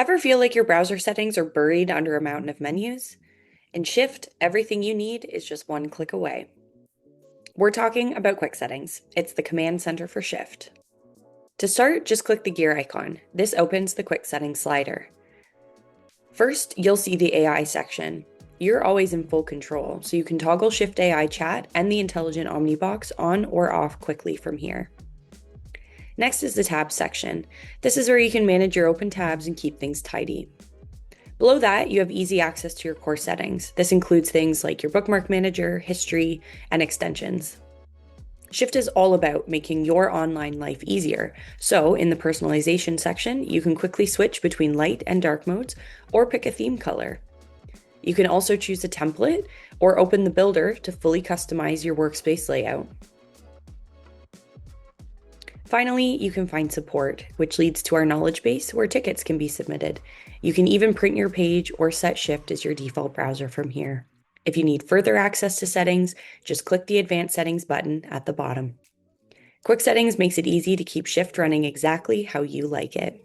Ever feel like your browser settings are buried under a mountain of menus? In Shift, everything you need is just one click away. We're talking about quick settings. It's the command center for Shift. To start, just click the gear icon. This opens the quick settings slider. First, you'll see the AI section. You're always in full control, so you can toggle Shift AI chat and the intelligent Omnibox on or off quickly from here. Next is the tabs section. This is where you can manage your open tabs and keep things tidy. Below that, you have easy access to your core settings. This includes things like your bookmark manager, history, and extensions. Shift is all about making your online life easier. So in the personalization section, you can quickly switch between light and dark modes or pick a theme color. You can also choose a template or open the builder to fully customize your workspace layout. Finally, you can find support, which leads to our knowledge base where tickets can be submitted. You can even print your page or set Shift as your default browser from here. If you need further access to settings, just click the Advanced Settings button at the bottom. Quick Settings makes it easy to keep Shift running exactly how you like it.